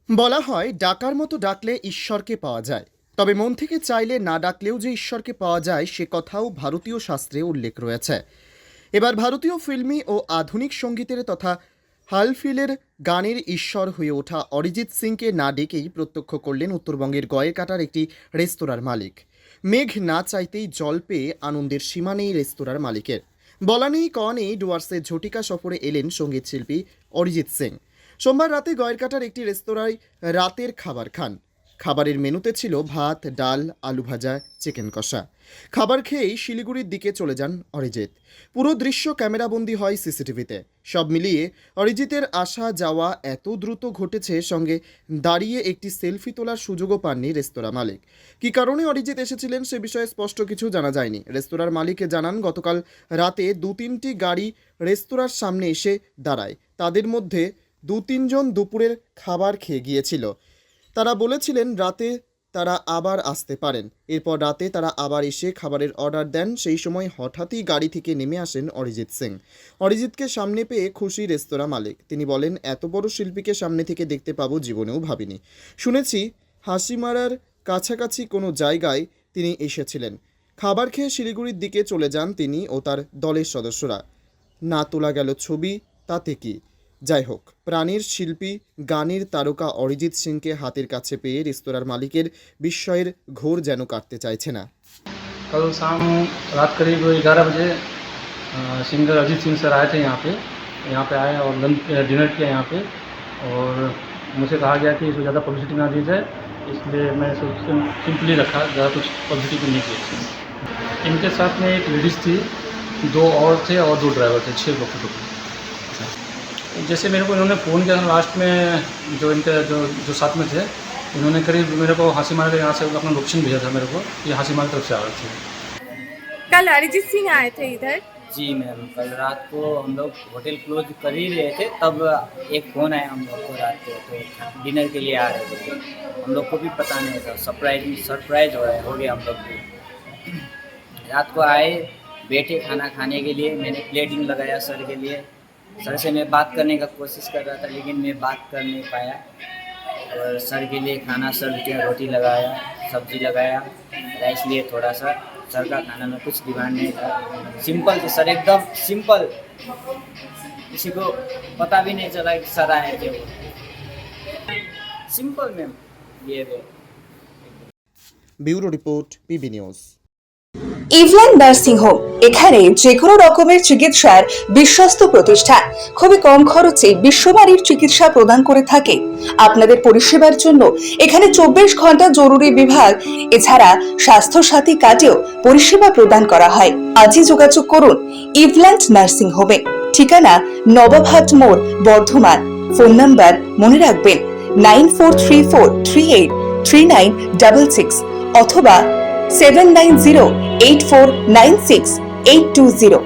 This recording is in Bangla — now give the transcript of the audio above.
বলা হয় ডাকার মতো ডাকলে ঈশ্বরকে পাওয়া যায়, তবে মন থেকে চাইলে না ডাকলেও যে ঈশ্বরকে পাওয়া যায় সে কথাও ভারতীয় শাস্ত্রে উল্লেখ রয়েছে। এবার ভারতীয় ফিল্মি ও আধুনিক সঙ্গীতের তথা হালফিলের গানের ঈশ্বর হয়ে ওঠা অরিজিৎ সিংকে না ডেকেই প্রত্যক্ষ করলেন উত্তরবঙ্গের গয়েরকাটার একটি রেস্তোরাঁর মালিক। মেঘ না চাইতেই জল পেয়ে আনন্দের সীমা নেই রেস্তোরাঁর মালিকের। বলা নেই ক নেই, ডুয়ার্সের ঝটিকা সফরে এলেন সঙ্গীত শিল্পী অরিজিৎ সিং। সোমবার রাতে গয়েরকাটার একটি রেস্তোরাঁয় রাতের খাবার খান। খাবারের মেনুতে ছিল ভাত, ডাল, আলু ভাজা, চিকেন কষা। খাবার খেয়েই শিলিগুড়ির দিকে চলে যান অরিজিৎ। পুরো দৃশ্য ক্যামেরাবন্দি হয় সিসিটিভিতে। সব মিলিয়ে অরিজিতের আসা যাওয়া এত দ্রুত ঘটেছে, সঙ্গে দাঁড়িয়ে একটি সেলফি তোলার সুযোগও পাননি রেস্তোরাঁ মালিক। কী কারণে অরিজিৎ এসেছিলেন সে বিষয়ে স্পষ্ট কিছু জানা যায়নি। রেস্তোরাঁর মালিক জানান, গতকাল রাতে 2-3টি গাড়ি রেস্তোরাঁর সামনে এসে দাঁড়ায়। তাদের মধ্যে 2-3 জন দুপুরের খাবার খেয়ে গিয়েছিল। তারা বলেছিলেন রাতে তারা আবার আসতে পারেন। এরপর রাতে তারা আবার এসে খাবারের অর্ডার দেন। সেই সময় হঠাৎই গাড়ি থেকে নেমে আসেন অরিজিৎ সিং। অরিজিৎকে সামনে পেয়ে খুশি রেস্তোরাঁ মালিক। তিনি বলেন, এত বড় শিল্পীকে সামনে থেকে দেখতে পাবো জীবনেও ভাবিনি। শুনেছি হাসিমারার কাছাকাছি কোনো জায়গায় তিনি এসেছিলেন। খাবার খেয়ে শিলিগুড়ির দিকে চলে যান তিনি ও তার দলের সদস্যরা। না তোলা গেল ছবি, তাতে কি? যাই হোক, প্রাণীর শিল্পী গানের তারকা অরিজিৎ সিংকে হাতের কাছে পেয়ে রেস্তোরাঁর মালিকের বিস্ময়ের ঘোর যেন কাটতে চাইছে না। कल शाम रात करीब 11 बजे सिंगर अरिजीत सिंह सर आए थे यहाँ पे आए और लंच डिनर किया यहाँ पे। और मुझे कहा गया कि इसको ज़्यादा पब्लिसिटी ना दी जाए, इसलिए मैं सिंपली रखा, ज़्यादा कुछ पब्लिसिटी नहीं की। इनके साथ में एक लेडीज़ थी, 2 और थे और 2 ड्राइवर थे, 6 लोग टोटल। जैसे मेरे को इन्होंने फ़ोन किया था लास्ट में, जो इनके जो साथ में थे, इन्होंने करीब मेरे को हासीमारा के यहाँ से अपना लोकेशन भेजा था मेरे को, ये हासीमारा तरफ से आ रहे थे। कल अरिजीत सिंह आए थे इधर। जी मैम, कल रात को हम लोग होटल क्लोज कर ही रहे थे, तब एक फ़ोन आया हम लोग को रात को, तो डिनर के लिए आ रहे थे। हम लोग को भी पता नहीं था, सरप्राइज हो गया हम लोग को। रात को आए, बैठे खाना खाने के लिए, मैंने प्लेटिंग लगाया सर के लिए। सर से मैं बात करने का कोशिश कर रहा था, लेकिन मैं बात कर नहीं पाया। और सर के लिए खाना सर्व किया, रोटी लगाया, सब्जी लगाया, राइस लिए थोड़ा सा। सर का खाना में कुछ डिमांड नहीं था, सिंपल थे सर, एकदम सिंपल। किसी को पता भी नहीं चला कि सर आए थे। वो सिंपल मैम ये वे। Bureau report, PB news. ইভল্যান্ড নার্সিং হোম, এখানে যে কোনো রকমের চিকিৎসার বিশ্বস্ত প্রতিষ্ঠান। খুবই কম খরচে বিশ্বমানের চিকিৎসা প্রদান করে থাকে। আপনাদের পরিষেবার জন্য এখানে 24 ঘন্টা জরুরি বিভাগ, এছাড়া স্বাস্থ্য সাথী কার্ডেও পরিষেবা প্রদান করা হয়। আজই যোগাযোগ করুন ইভল্যান্ড নার্সিং হোমে। ঠিকানা নবাবহাট মোড়, বর্ধমান। ফোন নাম্বার মনে রাখবেন 9434383966 অথবা 7908496820।